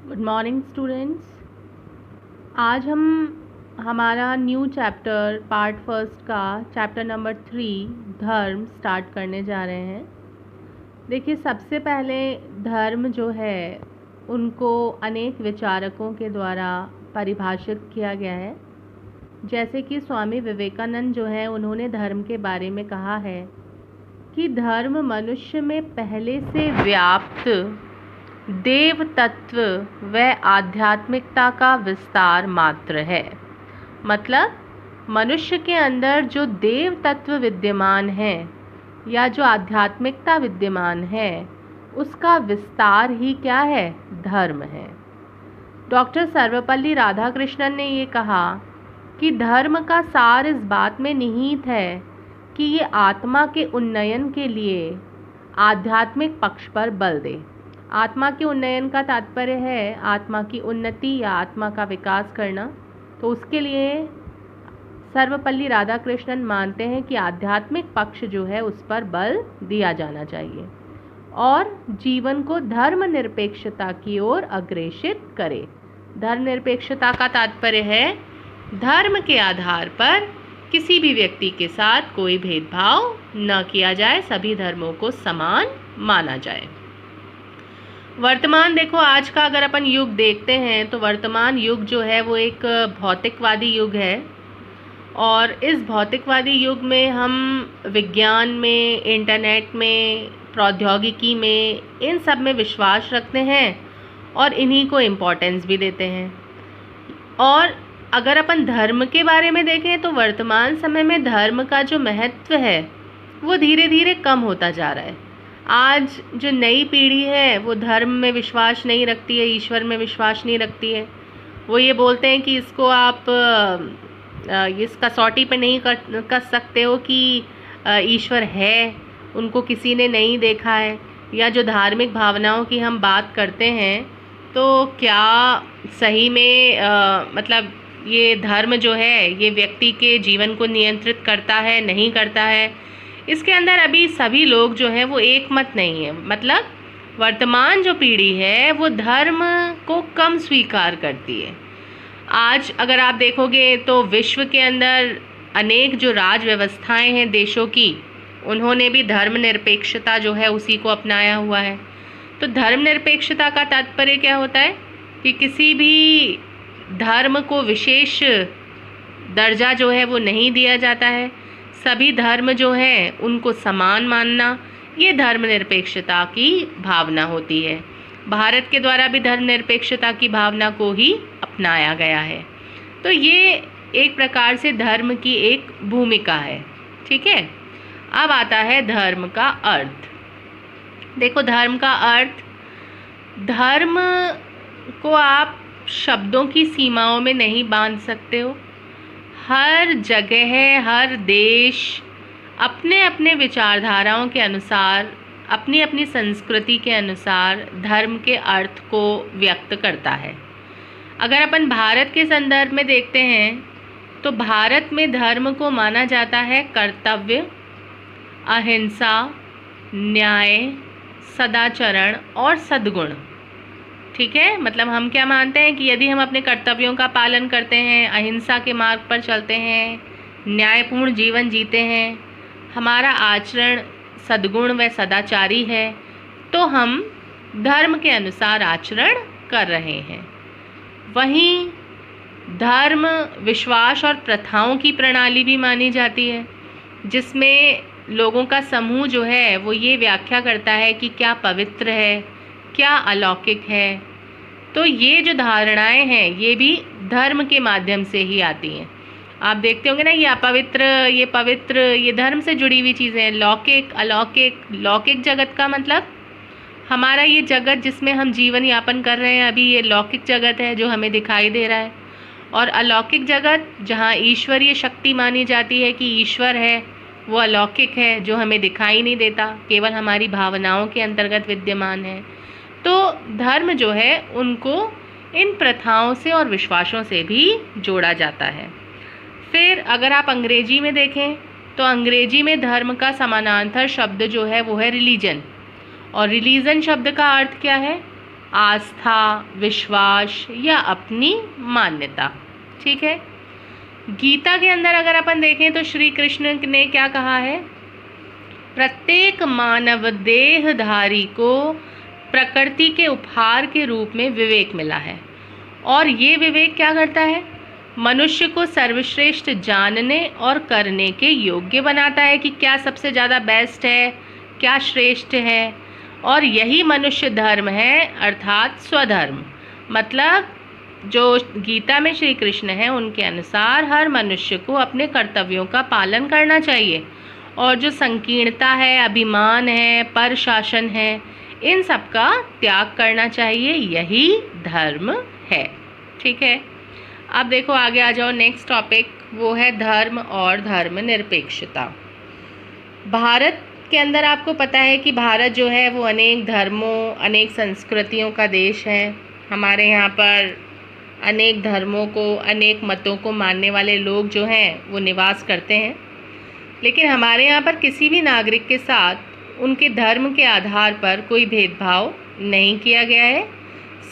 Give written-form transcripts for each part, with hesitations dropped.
Good morning students. आज हम हमारा न्यू चैप्टर पार्ट फर्स्ट का चैप्टर नंबर 3 धर्म स्टार्ट करने जा रहे हैं। देखिए, सबसे पहले धर्म जो है उनको अनेक विचारकों के द्वारा परिभाषित किया गया है। जैसे कि स्वामी विवेकानंद जो है उन्होंने धर्म के बारे में कहा है कि धर्म मनुष्य में पहले से व्याप्त देव तत्व व आध्यात्मिकता का विस्तार मात्र है। मतलब मनुष्य के अंदर जो देव तत्व विद्यमान है या जो आध्यात्मिकता विद्यमान है उसका विस्तार ही क्या है? धर्म है। डॉक्टर सर्वपल्ली राधाकृष्णन ने ये कहा कि धर्म का सार इस बात में निहित है कि ये आत्मा के उन्नयन के लिए आध्यात्मिक पक्ष पर बल दे। आत्मा के उन्नयन का तात्पर्य है आत्मा की उन्नति या आत्मा का विकास करना। तो उसके लिए सर्वपल्ली राधाकृष्णन मानते हैं कि आध्यात्मिक पक्ष जो है उस पर बल दिया जाना चाहिए और जीवन को धर्मनिरपेक्षता की ओर अग्रेसित करे। धर्मनिरपेक्षता का तात्पर्य है धर्म के आधार पर किसी भी व्यक्ति के साथ कोई भेदभाव न किया जाए, सभी धर्मों को समान माना जाए। वर्तमान देखो, आज का अगर अपन युग देखते हैं तो वर्तमान युग जो है वो एक भौतिकवादी युग है और इस भौतिकवादी युग में हम विज्ञान में, इंटरनेट में, प्रौद्योगिकी में, इन सब में विश्वास रखते हैं और इन्हीं को इम्पोर्टेंस भी देते हैं। और अगर अपन धर्म के बारे में देखें तो वर्तमान समय में धर्म का जो महत्व है वो धीरे धीरे कम होता जा रहा है। आज जो नई पीढ़ी है वो धर्म में विश्वास नहीं रखती है, ईश्वर में विश्वास नहीं रखती है। वो ये बोलते हैं कि इसको आप इस कसौटी पे नहीं कर सकते हो कि ईश्वर है, उनको किसी ने नहीं देखा है। या जो धार्मिक भावनाओं की हम बात करते हैं तो क्या सही में मतलब ये धर्म जो है ये व्यक्ति के जीवन को नियंत्रित करता है, नहीं करता है? इसके अंदर अभी सभी लोग जो हैं वो एक मत नहीं है। मतलब वर्तमान जो पीढ़ी है वो धर्म को कम स्वीकार करती है। आज अगर आप देखोगे तो विश्व के अंदर अनेक जो राज व्यवस्थाएं हैं देशों की, उन्होंने भी धर्मनिरपेक्षता जो है उसी को अपनाया हुआ है। तो धर्मनिरपेक्षता का तात्पर्य क्या होता है कि किसी भी धर्म को विशेष दर्जा जो है वो नहीं दिया जाता है, सभी धर्म जो हैं उनको समान मानना, ये धर्मनिरपेक्षता की भावना होती है। भारत के द्वारा भी धर्मनिरपेक्षता की भावना को ही अपनाया गया है। तो ये एक प्रकार से धर्म की एक भूमिका है। ठीक है, अब आता है धर्म का अर्थ। देखो, धर्म का अर्थ, धर्म को आप शब्दों की सीमाओं में नहीं बांध सकते हो। हर जगह, हर देश अपने अपने विचारधाराओं के अनुसार, अपनी अपनी संस्कृति के अनुसार धर्म के अर्थ को व्यक्त करता है। अगर अपन भारत के संदर्भ में देखते हैं तो भारत में धर्म को माना जाता है कर्तव्य, अहिंसा, न्याय, सदाचरण और सद्गुण। ठीक है, मतलब हम क्या मानते हैं कि यदि हम अपने कर्तव्यों का पालन करते हैं, अहिंसा के मार्ग पर चलते हैं, न्यायपूर्ण जीवन जीते हैं, हमारा आचरण सद्गुण व सदाचारी है, तो हम धर्म के अनुसार आचरण कर रहे हैं। वहीं धर्म, विश्वास और प्रथाओं की प्रणाली भी मानी जाती है, जिसमें लोगों का समूह जो है वो ये व्याख्या करता है कि क्या पवित्र है, क्या अलौकिक है। तो ये जो धारणाएं हैं ये भी धर्म के माध्यम से ही आती हैं। आप देखते होंगे ना, ये अपवित्र, ये पवित्र, ये धर्म से जुड़ी हुई चीज़ें हैं। लौकिक, अलौकिक। लौकिक जगत का मतलब हमारा ये जगत जिसमें हम जीवन यापन कर रहे हैं अभी, ये लौकिक जगत है जो हमें दिखाई दे रहा है। और अलौकिक जगत जहाँ ईश्वरीय शक्ति मानी जाती है कि ईश्वर है, वो अलौकिक है जो हमें दिखाई नहीं देता, केवल हमारी भावनाओं के अंतर्गत विद्यमान है। तो धर्म जो है उनको इन प्रथाओं से और विश्वासों से भी जोड़ा जाता है। फिर अगर आप अंग्रेजी में देखें तो अंग्रेजी में धर्म का समानांतर शब्द जो है वो है रिलीजन। और रिलीजन शब्द का अर्थ क्या है? आस्था, विश्वास या अपनी मान्यता। ठीक है। गीता के अंदर अगर अपन देखें तो श्री कृष्ण ने क्या कहा है? प्रत्येक मानव देहधारी को प्रकृति के उपहार के रूप में विवेक मिला है, और ये विवेक क्या करता है? मनुष्य को सर्वश्रेष्ठ जानने और करने के योग्य बनाता है कि क्या सबसे ज़्यादा बेस्ट है, क्या श्रेष्ठ है। और यही मनुष्य धर्म है, अर्थात स्वधर्म। मतलब जो गीता में श्री कृष्ण हैं उनके अनुसार हर मनुष्य को अपने कर्तव्यों का पालन करना चाहिए, और जो संकीर्णता है, अभिमान है, पर शासन है, इन सब का त्याग करना चाहिए। यही धर्म है। ठीक है। अब देखो आगे आ जाओ, नेक्स्ट टॉपिक वो है धर्म और धर्मनिरपेक्षता। भारत के अंदर आपको पता है कि भारत जो है वो अनेक धर्मों, अनेक संस्कृतियों का देश है। हमारे यहाँ पर अनेक धर्मों को, अनेक मतों को मानने वाले लोग जो हैं वो निवास करते हैं। लेकिन हमारे यहाँ पर किसी भी नागरिक के साथ उनके धर्म के आधार पर कोई भेदभाव नहीं किया गया है।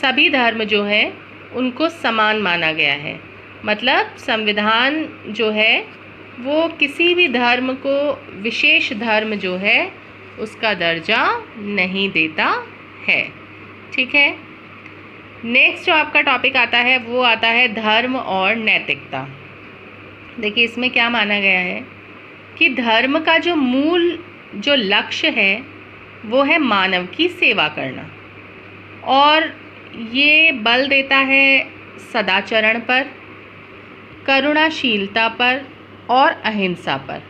सभी धर्म जो हैं उनको समान माना गया है। मतलब संविधान जो है वो किसी भी धर्म को विशेष धर्म जो है उसका दर्जा नहीं देता है। ठीक है। नेक्स्ट जो आपका टॉपिक आता है वो आता है धर्म और नैतिकता। देखिए इसमें क्या माना गया है कि धर्म का जो मूल जो लक्ष्य है वो है मानव की सेवा करना, और ये बल देता है सदाचरण पर, करुणाशीलता पर और अहिंसा पर।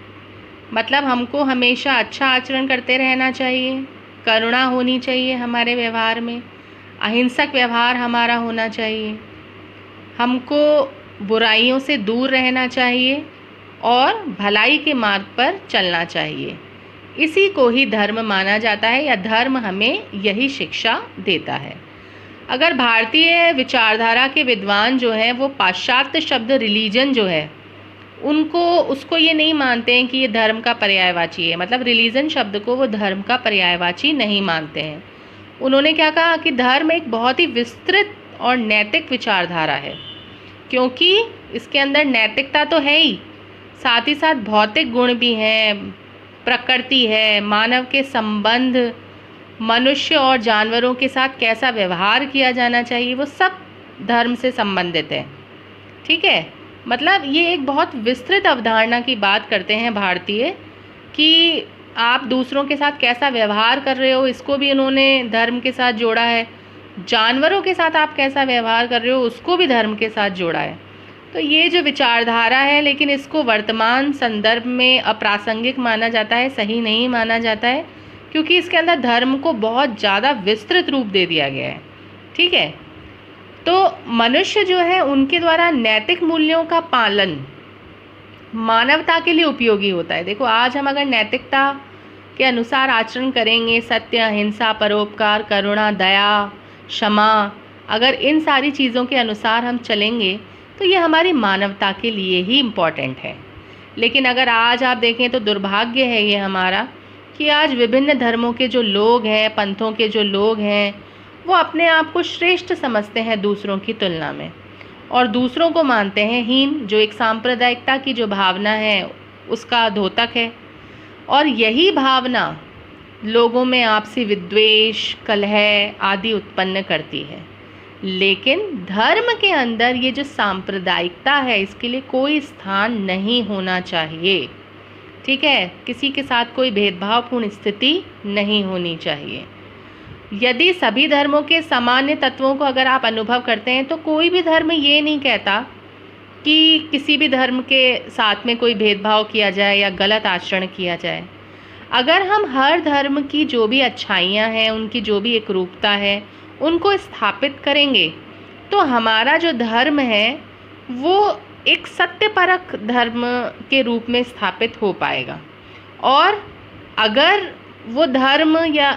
मतलब हमको हमेशा अच्छा आचरण करते रहना चाहिए, करुणा होनी चाहिए हमारे व्यवहार में, अहिंसक व्यवहार हमारा होना चाहिए, हमको बुराइयों से दूर रहना चाहिए और भलाई के मार्ग पर चलना चाहिए। इसी को ही धर्म माना जाता है, या धर्म हमें यही शिक्षा देता है। अगर भारतीय विचारधारा के विद्वान जो हैं वो पाश्चात्य शब्द रिलीजन जो है उसको ये नहीं मानते हैं कि ये धर्म का पर्यायवाची है। मतलब रिलीजन शब्द को वो धर्म का पर्यायवाची नहीं मानते हैं। उन्होंने क्या कहा कि धर्म एक बहुत ही विस्तृत और नैतिक विचारधारा है, क्योंकि इसके अंदर नैतिकता तो है ही, साथ ही साथ भौतिक गुण भी हैं, प्रकृति है, मानव के संबंध, मनुष्य और जानवरों के साथ कैसा व्यवहार किया जाना चाहिए, वो सब धर्म से संबंधित है। ठीक है। मतलब ये एक बहुत विस्तृत अवधारणा की बात करते हैं भारतीय, कि आप दूसरों के साथ कैसा व्यवहार कर रहे हो इसको भी उन्होंने धर्म के साथ जोड़ा है, जानवरों के साथ आप कैसा व्यवहार कर रहे हो उसको भी धर्म के साथ जोड़ा है। तो ये जो विचारधारा है, लेकिन इसको वर्तमान संदर्भ में अप्रासंगिक माना जाता है, सही नहीं माना जाता है, क्योंकि इसके अंदर धर्म को बहुत ज़्यादा विस्तृत रूप दे दिया गया है। ठीक है। तो मनुष्य जो है उनके द्वारा नैतिक मूल्यों का पालन मानवता के लिए उपयोगी होता है। देखो आज हम अगर नैतिकता के अनुसार आचरण करेंगे, सत्य, अहिंसा, परोपकार, करुणा, दया, क्षमा, अगर इन सारी चीज़ों के अनुसार हम चलेंगे तो ये हमारी मानवता के लिए ही इम्पॉर्टेंट है। लेकिन अगर आज आप देखें तो दुर्भाग्य है ये हमारा कि आज विभिन्न धर्मों के जो लोग हैं, पंथों के जो लोग हैं, वो अपने आप को श्रेष्ठ समझते हैं दूसरों की तुलना में, और दूसरों को मानते हैं हीन, जो एक सांप्रदायिकता की जो भावना है उसका द्योतक है। और यही भावना लोगों में आपसी विद्वेष, कलह आदि उत्पन्न करती है। लेकिन धर्म के अंदर ये जो सांप्रदायिकता है इसके लिए कोई स्थान नहीं होना चाहिए। ठीक है। किसी के साथ कोई भेदभावपूर्ण स्थिति नहीं होनी चाहिए। यदि सभी धर्मों के सामान्य तत्वों को अगर आप अनुभव करते हैं तो कोई भी धर्म ये नहीं कहता कि किसी भी धर्म के साथ में कोई भेदभाव किया जाए या गलत आचरण किया जाए। अगर हम हर धर्म की जो भी अच्छाइयाँ हैं, उनकी जो भी एकरूपता है, उनको स्थापित करेंगे तो हमारा जो धर्म है वो एक सत्यपरक धर्म के रूप में स्थापित हो पाएगा। और अगर वो धर्म या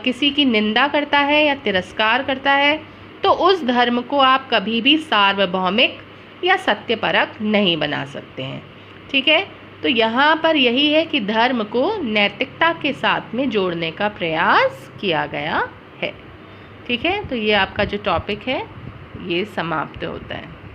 किसी की निंदा करता है या तिरस्कार करता है तो उस धर्म को आप कभी भी सार्वभौमिक या सत्यपरक नहीं बना सकते हैं। ठीक है। तो यहाँ पर यही है कि धर्म को नैतिकता के साथ में जोड़ने का प्रयास किया गया है। ठीक है, तो ये आपका जो टॉपिक है ये समाप्त होता है।